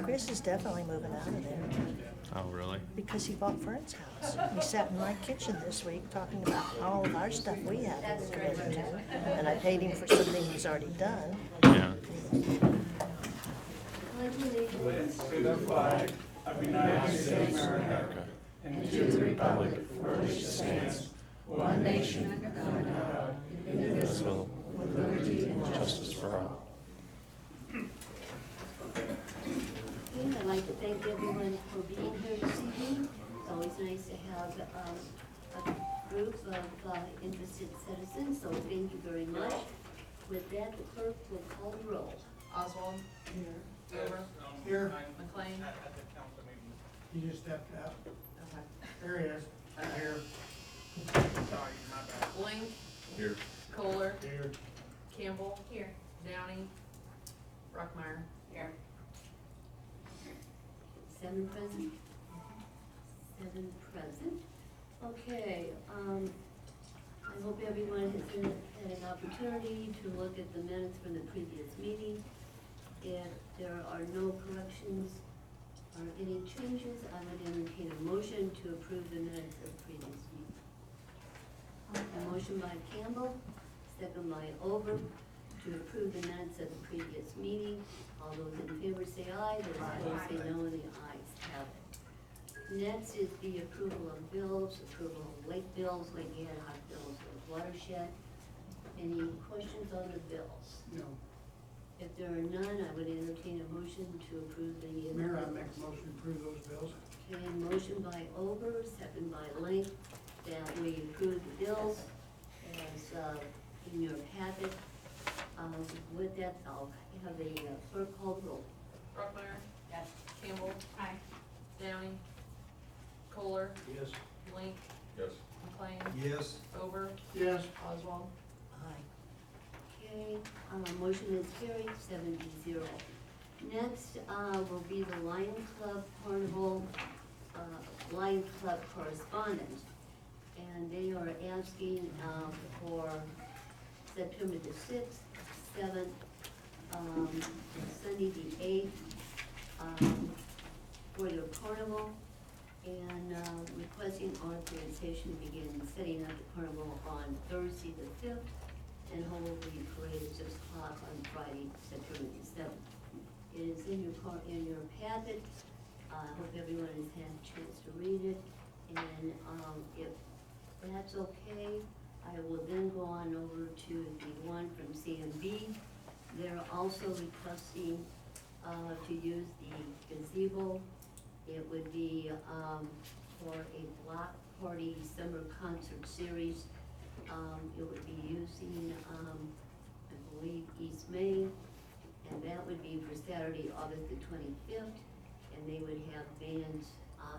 Chris is definitely moving out of there Oh, really? because he bought Fern's house. He sat in my kitchen this week talking about all of our stuff we have to commit to. And I paid him for something he's already done. Yeah. To the flag of the United States of America and to the republic for which it stands, one nation, under God, indivisible, with liberty and justice for all. I'd like to thank everyone for being here this evening. It's always nice to have a group of interested citizens, so thank you very much. With that, the clerk will call the roll. Oswald. Here. Over. Here. McLean. He just stepped out. Okay. There he is. Right here. Blink. Here. Kohler. Here. Campbell. Here. Downey. Brockmeyer. Here. 7 present. 7 present. Okay, I hope everyone has had an opportunity to look at the minutes from the previous meeting. If there are no corrections or any changes, I would entertain a motion to approve the minutes of the previous meeting. A motion by Campbell, second by Over, to approve the minutes of the previous meeting. All those in favor say aye, those opposed say no, and the ayes have it. Next is the approval of bills, approval of lake bills, lake ad hoc bills of watershed. Any questions on the bills? No. If there are none, I would entertain a motion to approve the. Mayor, I make a motion to approve those bills. Okay, motion by Over, second by Link, that we approve the bills as in your packet. With that, I'll have the clerk call the roll. Brockmeyer. Yes. Campbell. Aye. Downey. Kohler. Yes. Blink. Yes. McLean. Yes. Over. Yes. Oswald. Aye. Okay, motion is carried 7-0. Next, will be the Lions Club Carnival, Lions Club correspondence. And they are asking, for September the 6th, 7th, Sunday the 8th, for their carnival, and, requesting authorization to begin setting up the carnival on Thursday the 5th, and hold the parade at 6 o'clock on Friday, September the 7th. It is in your packet. I hope everyone has had a chance to read it, and, if that's okay, I will then go on over to the one from CMB. They're also requesting, to use the gazebo. It would be, for a block party summer concert series. It would be using, I believe, East Main, and that would be for Saturday, August the 25th, and they would have bands,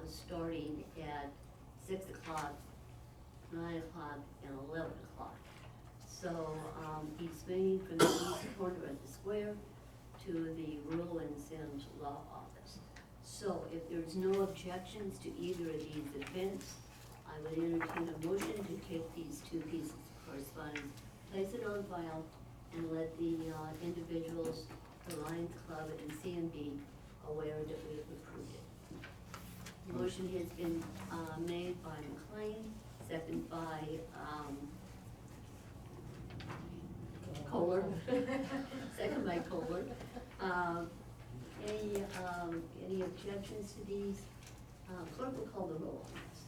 starting at 6 o'clock, 9 o'clock, and 11 o'clock. So, East Main from the east corner of the square to the Rural and Sims Law Office. So, if there's no objections to either of these events, I would entertain a motion to take these 2 pieces of correspondence, place it on file, and let the individuals, the Lions Club and CMB, aware that we have approved it. The motion has been made by McLean, second by Kohler, second by Kohler. Any objections to these? Clerk will call the roll on this.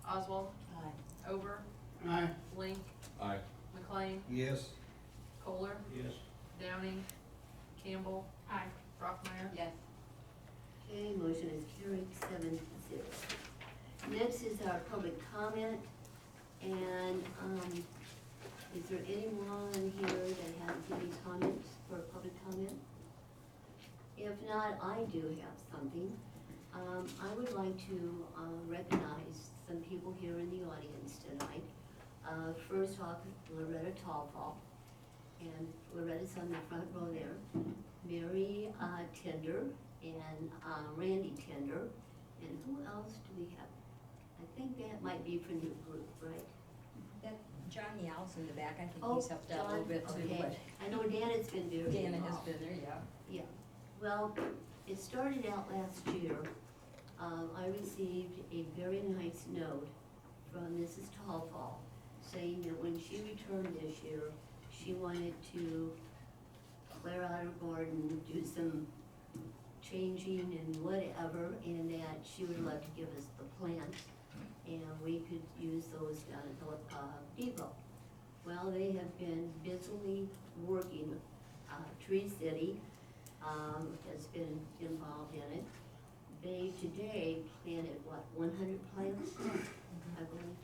Oswald. Aye. Over. Aye. Blink. Aye. McLean. Yes. Kohler. Yes. Downey. Campbell. Aye. Brockmeyer. Yes. Okay, motion is carried 7-0. Next is our public comment, and, is there anyone here that has any comments for public comment? If not, I do have something. I would like to, recognize some people here in the audience tonight. First off, Loretta Tallfall, and Loretta's on the front row there. Mary, Tender, and, Randy Tender, and who else do we have? I think that might be from your group, right? That John Yow's in the back, I think Oh, he's helped out a little John, bit too, okay. but I know Dana's been very Dana has involved. been there, yeah. Yeah, well, It started out last year. I received a very nice note from Mrs. Tallfall saying that when she returned this year, she wanted to clear out her garden, do some changing and whatever, and that she would love to give us the plants, and we could use those down at the depot. Well, they have been busily working. Tree City has been involved in it. They today planted, what, 100 plants, I believe?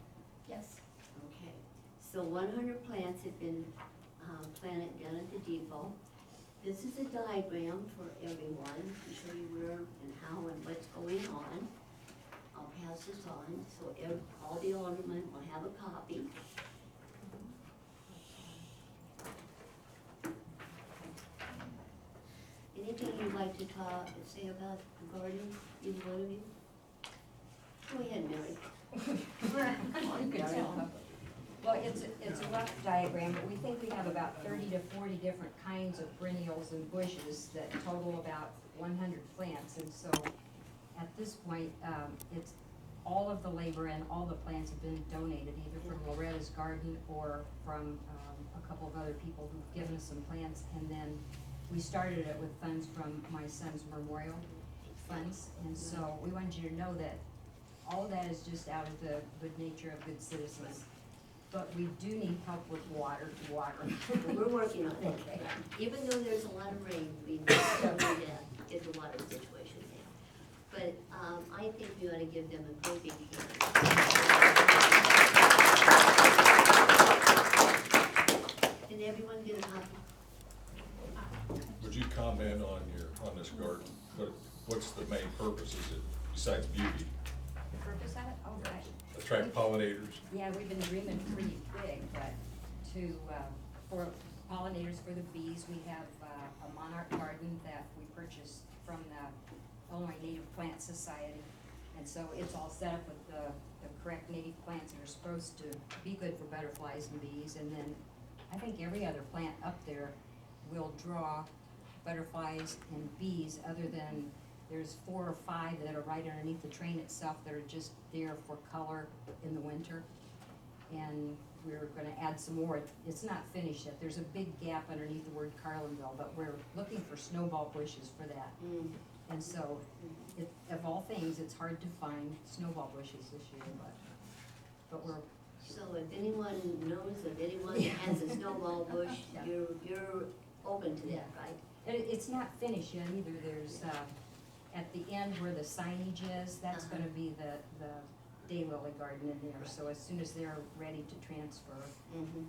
Yes. Okay, so 100 plants have been planted down at the depot. This is a diagram for everyone to show you where and how and what's going on. I'll pass this on, so all the aldermen will have a copy. Anything you'd like to say about the garden, either one of you? Go ahead, Mary. You can tell. Well, it's a rough diagram, but we think we have about 30 to 40 different kinds of perennials and bushes that total about 100 plants. And so at this point, it's all of the labor and all the plants have been donated either from Loretta's garden or from a couple of other people who've given us some plants. And then we started it with funds from my son's memorial funds. And so we wanted you to know that all of that is just out of the good nature of good citizens. But we do need help with water to water. We're working on it. Okay. Even though there's a lot of rain, we need to get the water situation down. But I think we ought to give them a great big hand. Did everyone get a copy? Would you comment on this garden? What's the main purpose, is it, besides beauty? The purpose of it? Oh, right. Attract pollinators? Yeah, we've been dreaming pretty big, but for pollinators for the bees, we have a monarch garden that we purchased from the Illinois Native Plant Society. And so it's all set up with the correct native plants that are supposed to be good for butterflies and bees. And then I think every other plant up there will draw butterflies and bees, other than there's 4 or 5 that are right underneath the train itself that are just there for color in the winter. And we're gonna add some more. It's not finished yet. There's a big gap underneath the word Carlinville, but we're looking for snowball bushes for that. And so, of all things, it's hard to find snowball bushes this year, but we're. So if anyone knows of anyone that has a snowball bush, Yeah. you're open to that, right? It's not finished yet either. There's, at the end where the signage is, that's gonna be the daylily garden in there. So as soon as they're ready to transfer,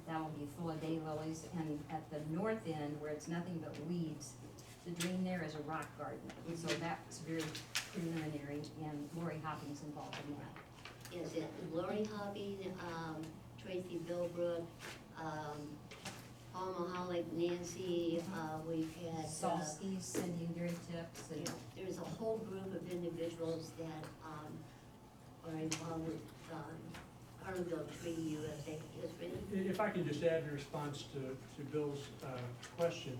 that'll be full of daylilies. And at the north end, where it's nothing but weeds, the green there is a rock garden. So that's very preliminary, and Lori Hopping's involved in that. Is it Lori Hopping, Tracy Bilbrook, Paul Mahalik, Nancy, we've had. Salski's sending Gary tips and. Yeah, there's a whole group of individuals that, are involved with, Carlinville Tree USA. Yes, Randy? If I can just add in response to Bill's question.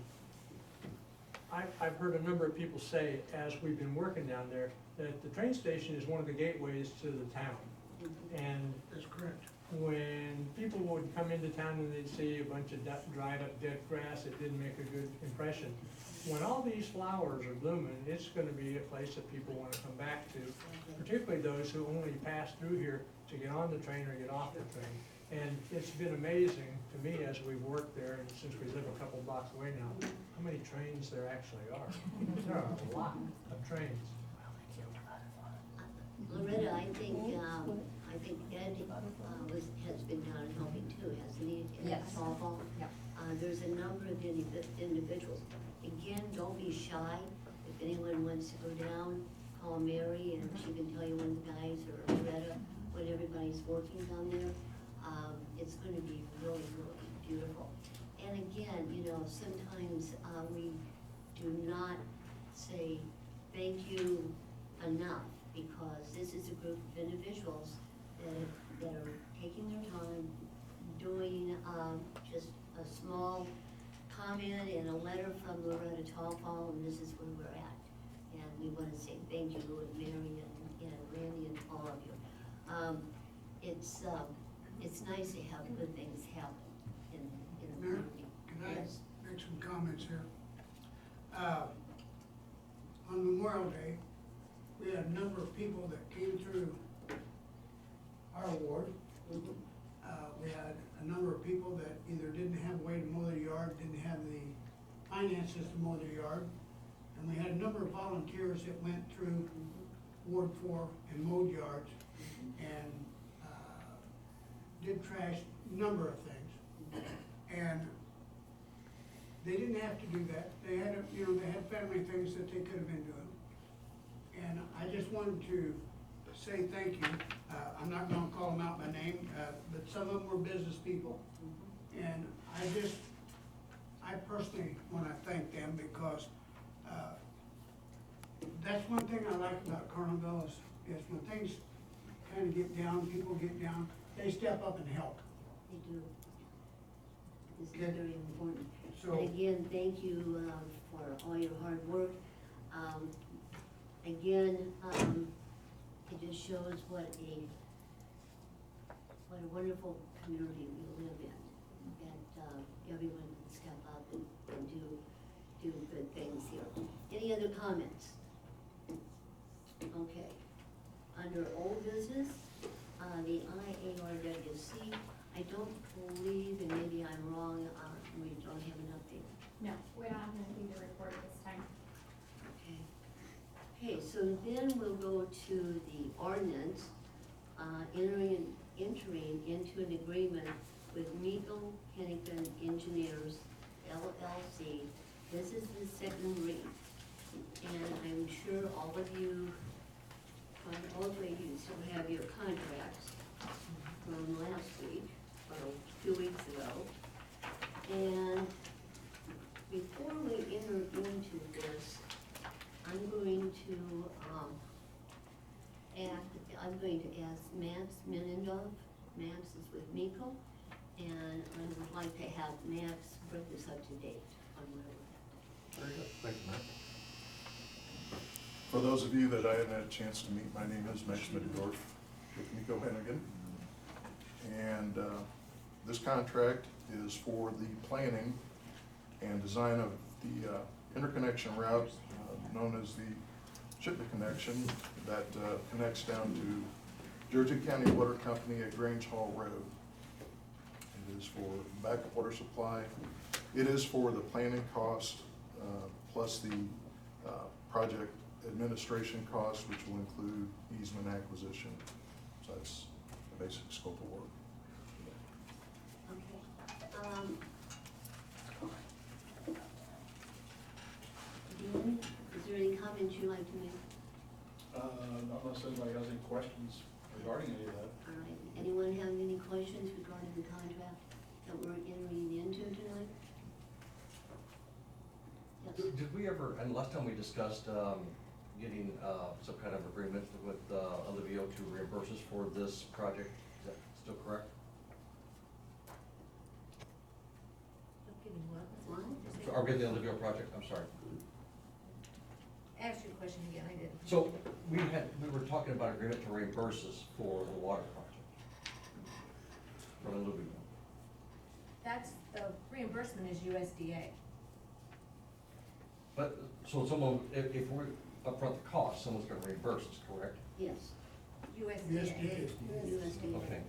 I've heard a number of people say, as we've been working down there, that the train station is one of the gateways to the town. And That's correct. when people would come into town and they'd see a bunch of dried up dead grass, it didn't make a good impression. When all these flowers are blooming, it's gonna be a place that people wanna come back to, particularly those who only pass through here to get on the train or get off the train. And it's been amazing to me as we've worked there, and since we live a couple blocks away now, how many trains there actually are. There are a lot of trains. Loretta, I think Ed, has been down and helping too, hasn't he? Yes. Softball. Yep. There's a number of individuals. Again, don't be shy. If anyone wants to go down, call Mary and she can tell you one of the guys, or Loretta, when everybody's working down there. It's gonna be really, really beautiful. And again, sometimes, we do not say thank you enough, because this is a group of individuals that are taking their time, doing, just a small comment and a letter from Loretta Tallfall, and this is where we're at. And we want to say thank you, and Mary and Randy and all of you. It's nice to have good things happen in the Mayor, community. can I Yes. make some comments here? On Memorial Day, we had a number of people that came through our ward. Mhm. We had a number of people that either didn't have a way to mow their yard, didn't have the finances to mow their yard. And we had a number of volunteers that went through Ward 4 and mowed yards and did trash, number of things. And they didn't have to do that. They had, they had family things that they could have been doing. And I just wanted to say thank you. I'm not gonna call them out by name, but some of them were business people. And I personally wanna thank them because, that's one thing I like about Carlinville is when things kinda get down, people get down, they step up and help. They do. This is Okay. very important. So- And again, thank you for all your hard work. Again, it just shows what a wonderful community we live in. That everyone can step up and do good things here. Any other comments? Okay. Under old business, the IARWC, I don't believe, and maybe I'm wrong, we don't have an update. No, we don't have anything to report at this time. Okay. Okay, so then we'll go to the ordinance, entering into an agreement with MECO-Henegan Engineers LLC. This is the second read, and I'm sure all of you still have your contracts from last week, or 2 weeks ago. And before we enter into this, I'm going to ask Max Menendov. Max is with MECO, and I would like to have Max bring this up to date on where we're Very good, thank you, Matt. For those of you that I haven't had a chance to meet, my name is Max Middendorf with MECO-Henegan. And this contract is for the planning and design of the interconnection route known as the shipment connection that connects down to Jersey County Water Company at Grange Hall Road. It is for backup water supply. It is for the planning cost plus the project administration costs, which will include easement acquisition. So that's the basic scope of work. Okay. Dean, is there any comments you'd like to make? Not unless anybody has any questions regarding any of that. All right, anyone have any questions regarding the contract that we're entering into tonight? Yes. Did we ever, and last time we discussed getting some kind of agreement with Olivio to reimburse us for this project, is that still correct? Getting what? Or getting the Olivio project, I'm sorry. Ask your question again, I didn't. So we were talking about agreement to reimburse us for the water project from Olivio. That's, the reimbursement is USDA. But, so someone, if we're upfront the cost, someone's gonna reimburse us, correct? Yes. USDA. USDA. Okay.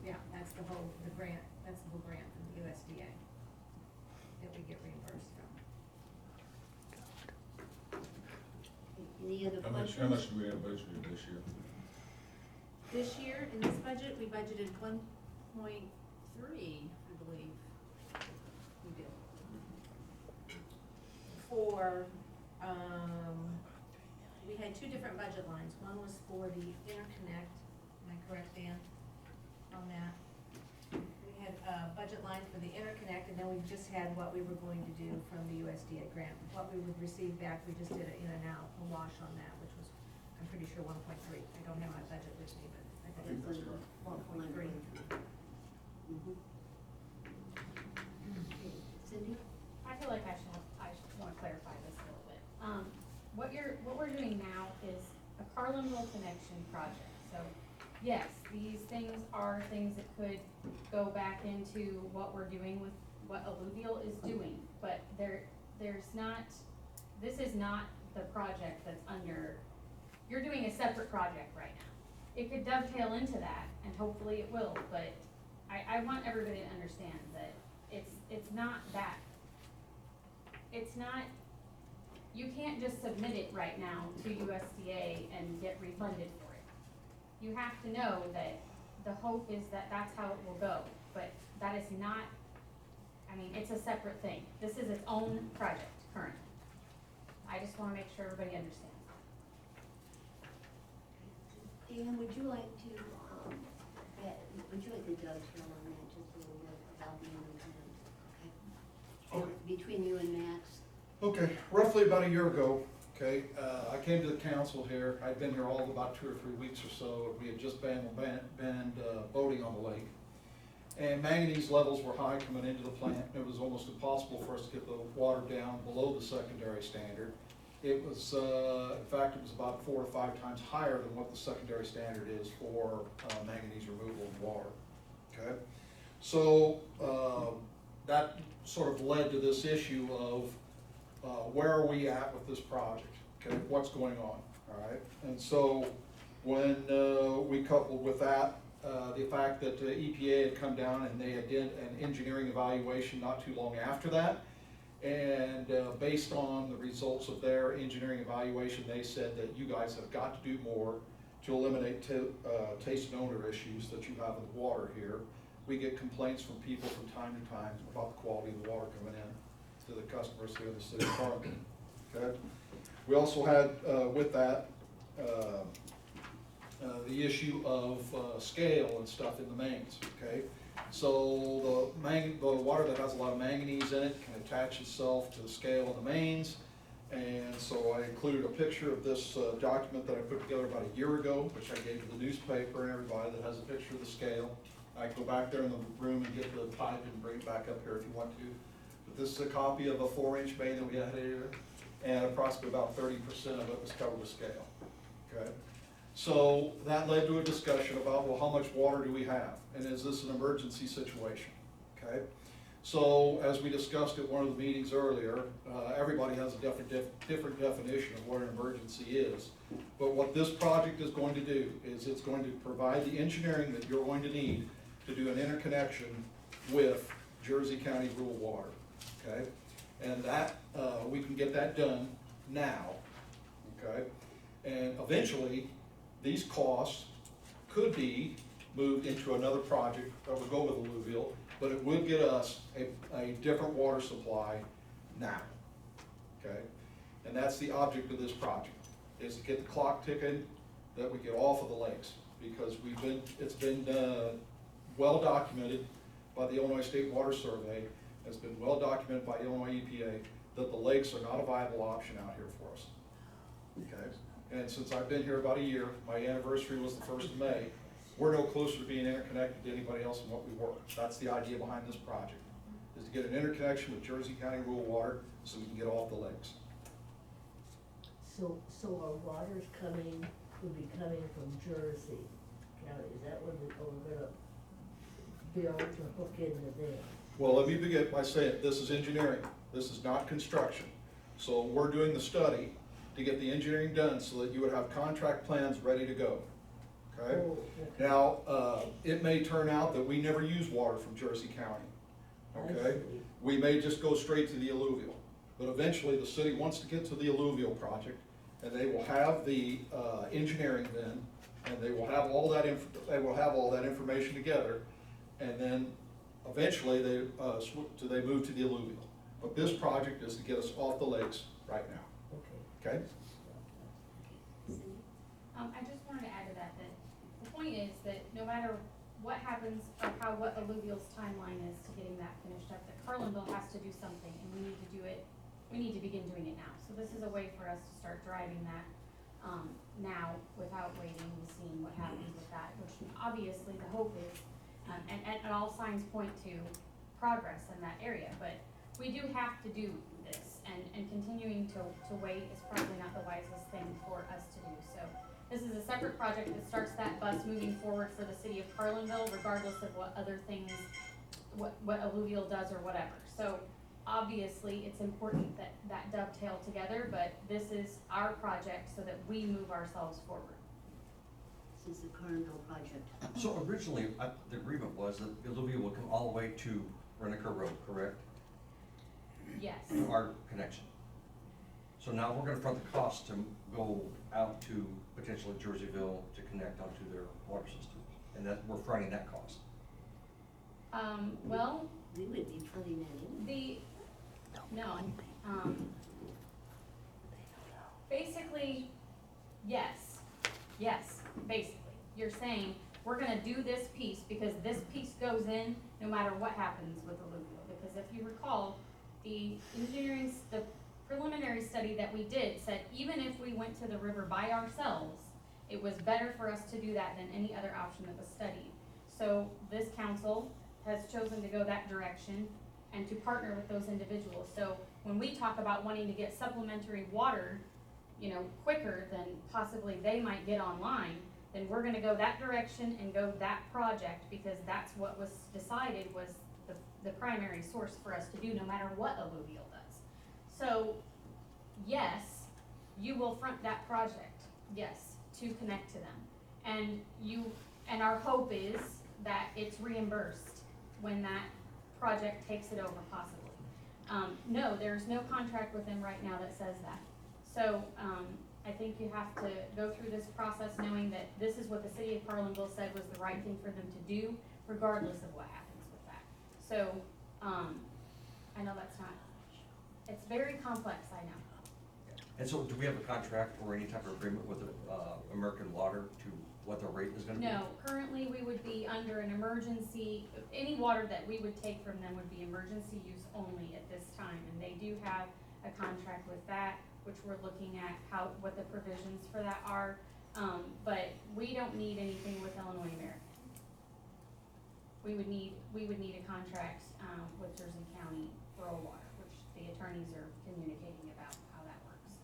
Yeah, that's the whole grant from the USDA that we get reimbursed from. Any other How questions? much do we have budgeted this year? This year, in this budget, we budgeted 1.3, I believe. We did. For, we had two different budget lines. One was for the interconnect, am I correct, Dan, on that? We had a budget line for the interconnect, and then we just had what we were going to do from the USDA grant. What we would receive back, we just did an in and out, a wash on that, which was, I'm pretty sure 1.3. I don't have my budget with me, but I think That's it was what 1.3. Mhm. Okay. Cindy? I feel like I should want to clarify this a little bit. we're doing now is a Carlinville connection project. So, yes, these things are things that could go back into what we're doing with what Alluvial is doing, but there's not, this is not the project that's under, you're doing a separate project right now. It could dovetail into that, and hopefully it will, but I want everybody to understand that it's not that. It's not, you can't just submit it right now to USDA and get refunded for it. You have to know that the hope is that that's how it will go, but that is not, I mean, it's a separate thing. This is its own project currently. I just wanna make sure everybody understands. Dan, would you like to, would you like to dovetail on that just a little bit about the interconnect? Okay. Between you and Max? Okay, roughly about a year ago, okay, I came to the council here. I'd been here all of about 2 or 3 weeks or so. We had just banned boating on the lake. And manganese levels were high coming into the plant. It was almost impossible for us to get the water down below the secondary standard. It was, in fact, it was about 4 to 5 times higher than what the secondary standard is for manganese removal in water, okay? So that sort of led to this issue of where are we at with this project, okay? What's going on, all right? And so when we coupled with that, the fact that the EPA had come down and they did an engineering evaluation not too long after that, and based on the results of their engineering evaluation, they said that you guys have got to do more to eliminate taste and odor issues that you have in the water here. We get complaints from people from time to time about the quality of the water coming in to the customers here in the city of Carlinville, okay? We also had, with that, the issue of scale and stuff in the mains, okay? So the water that has a lot of manganese in it can attach itself to the scale of the mains. And so I included a picture of this document that I put together about a year ago, which I gave to the newspaper and everybody, that has a picture of the scale. I can go back there in the room and get the pipe and bring it back up here if you want to. But this is a copy of a 4-inch main that we had here, and approximately about 30% of it was covered with scale, okay? So that led to a discussion about, well, how much water do we have? And is this an emergency situation, okay? So as we discussed at one of the meetings earlier, everybody has a different definition of what an emergency is. But what this project is going to do is it's going to provide the engineering that you're going to need to do an interconnection with Jersey County rural water, okay? And that, we can get that done now, okay? And eventually, these costs could be moved into another project that would go with alluvial, but it would get us a different water supply now, okay? And that's the object of this project, is to get the clock ticking, that we get off of the lakes, because it's been well documented by the Illinois State Water Survey, it's been well documented by Illinois EPA, that the lakes are not a viable option out here for us, okay? And since I've been here about a year, my anniversary was the 1st of May, we're no closer to being interconnected to anybody else than what we were. That's the idea behind this project, is to get an interconnection with Jersey County rural water so we can get off the lakes. So our water's would be coming from Jersey County, is that what we're gonna build to hook into them? Well, let me begin by saying, this is engineering, this is not construction. So we're doing the study to get the engineering done so that you would have contract plans ready to go, okay? Oh, okay. Now, it may turn out that we never use water from Jersey County, okay? We may just go straight to the alluvial, but eventually the city wants to get to the alluvial project, and they will have the engineering then, and they will have all that information together, and then eventually they move to the alluvial. But this project is to get us off the lakes right now. Okay? I just wanted to add to that, the point is that no matter what happens or what alluvial's timeline is to getting that finished up, that Carlinville has to do something, and we need to do it, we need to begin doing it now. So this is a way for us to start driving that, now, without waiting and seeing what happens with that, which obviously the hope is, and all signs point to progress in that area, but we do have to do this. and continuing to wait is probably not the wisest thing for us to do. So this is a separate project that starts that bus moving forward for the city of Carlinville, regardless of what other things, what alluvial does or whatever. So obviously, it's important that dovetail together, but this is our project so that we move ourselves forward. This is the Carlinville project. So originally, the agreement was that alluvial would come all the way to Reniker Road, correct? Yes. Our connection. So now we're gonna front the cost to go out to potentially Jerseyville to connect onto their water system, and that, we're fronting that cost. Well, We would be putting that in. no, basically, yes, basically. You're saying, we're gonna do this piece because this piece goes in no matter what happens with alluvial. Because if you recall, the preliminary study that we did said even if we went to the river by ourselves, it was better for us to do that than any other option that was studied. So this council has chosen to go that direction and to partner with those individuals. So when we talk about wanting to get supplementary water, quicker than possibly they might get online, then we're gonna go that direction and go that project, because that's what was decided was the primary source for us to do, no matter what alluvial does. So, yes, you will front that project, yes, to connect to them. And our hope is that it's reimbursed when that project takes it over possibly. No, there's no contract with them right now that says that. So, I think you have to go through this process knowing that this is what the city of Carlinville said was the right thing for them to do, regardless of what happens with that. So, I know that's not, it's very complex, I know. And so do we have a contract or any type of agreement with American Water to what the rate is gonna be? No, currently we would be under an emergency, any water that we would take from them would be emergency use only at this time. And they do have a contract with that, which we're looking at what the provisions for that are. But we don't need anything with Illinois American. We would need a contract, with Jersey County Rural Water, which the attorneys are communicating about how that works.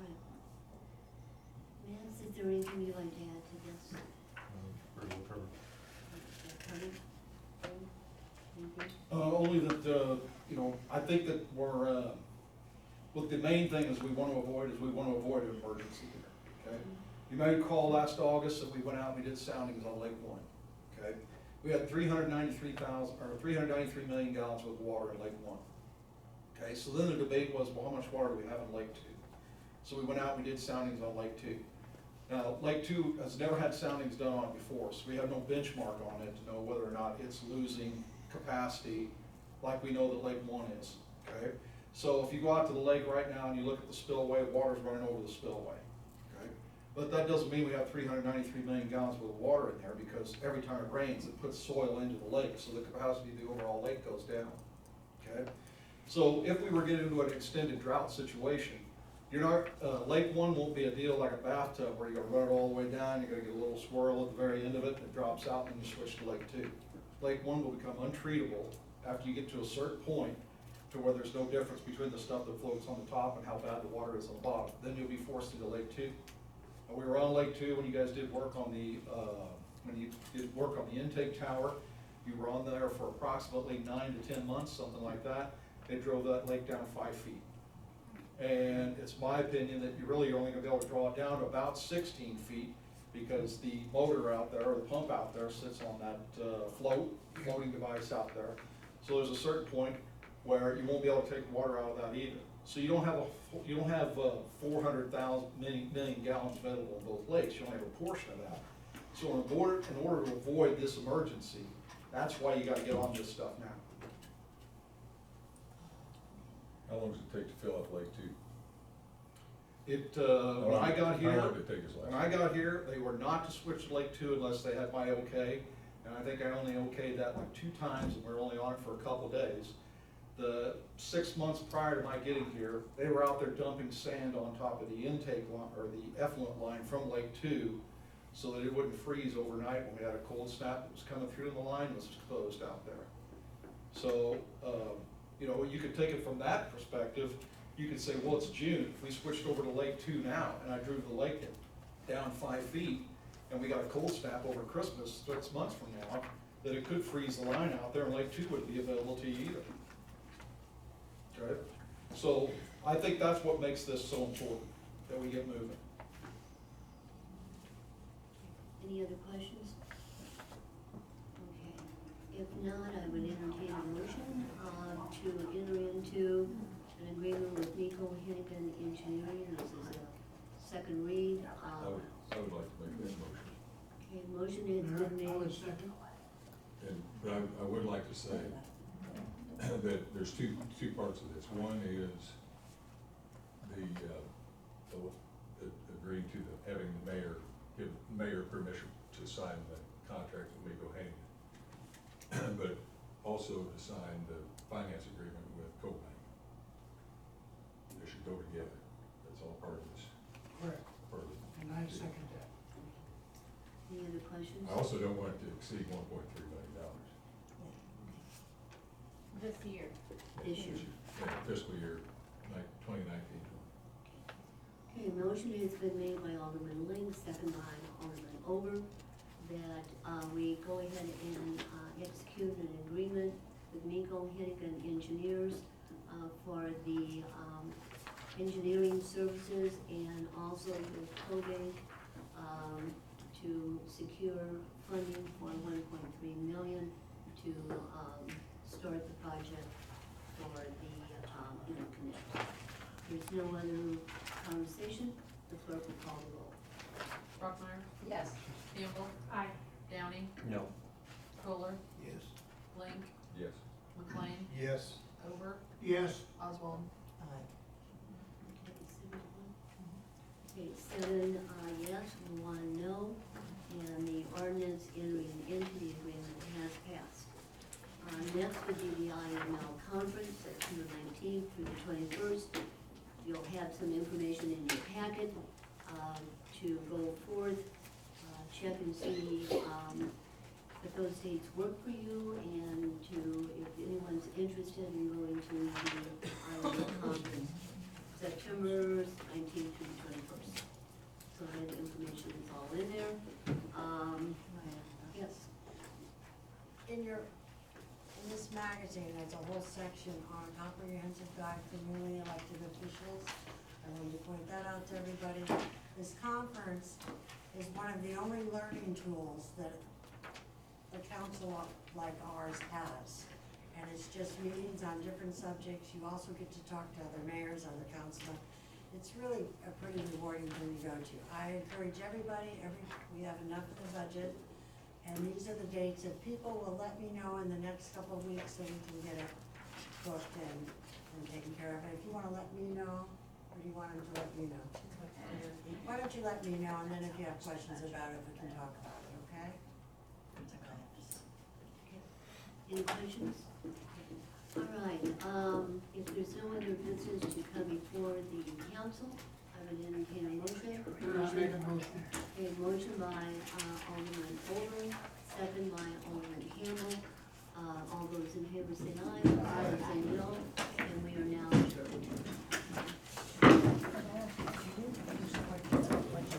Right. Vance, is there anything you'd like to add to this? Pretty well covered. Carmen? Anything? Only that, I think that we're, look, the main thing is we want to avoid an emergency here, okay? You may recall last August that we went out and we did soundings on Lake One, okay? We had 393 million gallons of water in Lake One, okay? So then the debate was, well, how much water do we have in Lake Two? So we went out and we did soundings on Lake Two. Now, Lake Two has never had soundings done on it before, so we have no benchmark on it to know whether or not it's losing capacity like we know that Lake One is, okay? So if you go out to the lake right now and you look at the spillway, water's running over the spillway, okay? But that doesn't mean we have 393 million gallons worth of water in there, because every time it rains, it puts soil into the lake, so the capacity of the overall lake goes down, okay? So if we were getting into an extended drought situation, you're not, Lake One won't be a deal like a bathtub where you gotta run it all the way down, you're gonna get a little swirl at the very end of it, and it drops out, and then you switch to Lake Two. Lake One will become untreatable after you get to a certain point to where there's no difference between the stuff that floats on the top and how bad the water is on the bottom. Then you'll be forced into Lake Two. And we were on Lake Two when you guys did work on the, intake tower. You were on there for approximately 9 to 10 months, something like that. They drove that lake down 5 feet. And it's my opinion that you're really only gonna be able to draw it down to about 16 feet, because the motor out there, or the pump out there, sits on that floating device out there. So there's a certain point where you won't be able to take water out of that either. So you don't have 400,000 million gallons available in both lakes. You only have a portion of that. So in order to avoid this emergency, that's why you got to get on this stuff now. How long does it take to fill up Lake Two? When I got here, How long did it take us last? when I got here, they were not to switch to Lake Two unless they had my okay. And I think I only okayed that like 2 times, and we were only on it for a couple days. The 6 months prior to my getting here, they were out there dumping sand on top of the intake line, or the effluent line from Lake Two, so that it wouldn't freeze overnight when we had a cold snap that was coming through, and the line was closed out there. So, You know, you could take it from that perspective, you could say, well, it's June, if we switched over to Lake 2 now, and I drove the lake down 5 feet, and we got a cold snap over Christmas 6 months from now, that it could freeze the line out there, and Lake 2 wouldn't be available to you either. Okay? So, I think that's what makes this so important, that we get moving. Any other questions? Okay, if not, I would entertain a motion to enter into an agreement with MECO-Henegan Engineering. This is a second read. I would like to make that motion. Okay, motion has been Mayor, I would made. second. But I would like to say that there's two parts of this. One is the agreeing to having the mayor, give the mayor permission to sign the contract with MECO-Henegan. But also to sign the finance agreement with CoBank. They should go together. That's all part of this. Correct. Part of it. And I second that. Any other questions? I also don't want it to exceed $1.3 million. This year. This year. Yeah, fiscal year 2019. Okay, motion has been made by Alderman Ling, second by Alderman Over, that we go ahead and execute an agreement with MECO-Henegan Engineers for the engineering services and also with CoBank to secure funding for $1.3 million to start the project for the interconnect. There's no other conversation, the clerk will call the roll. Brockmeyer, Yes. Campbell, Aye. Downing, No. Kohler, Yes. Link, Yes. McLean, Yes. Over, Yes. Oswald. Okay, seven, yes, 1 no, and the ordinance entering into the agreement has passed. Next would be the IML conference, September 19th through the 21st. You'll have some information in your packet to go forth, check and see if those dates work for you, and to, if anyone's interested in going to the IML conference, September 19th through the 21st. So that information is all in there. Yes. In this magazine, there's a whole section on a comprehensive guide for newly elected officials. I wanted to point that out to everybody. This conference is one of the only learning tools that a council like ours has. And it's just meetings on different subjects. You also get to talk to other mayors, other councilmen. It's really a pretty rewarding thing to go to. I encourage everybody, we have enough in the budget, and these are the dates. If people will let me know in the next couple of weeks, so we can get it booked and taken care of. And if you wanna let me know, or do you want them to let me know? Why don't you let me know, and then if you have questions about it, we can talk about it, okay? Any questions? All right, if there's no other business to come before the council, I would entertain a motion. I'll make a motion. A motion by Alderman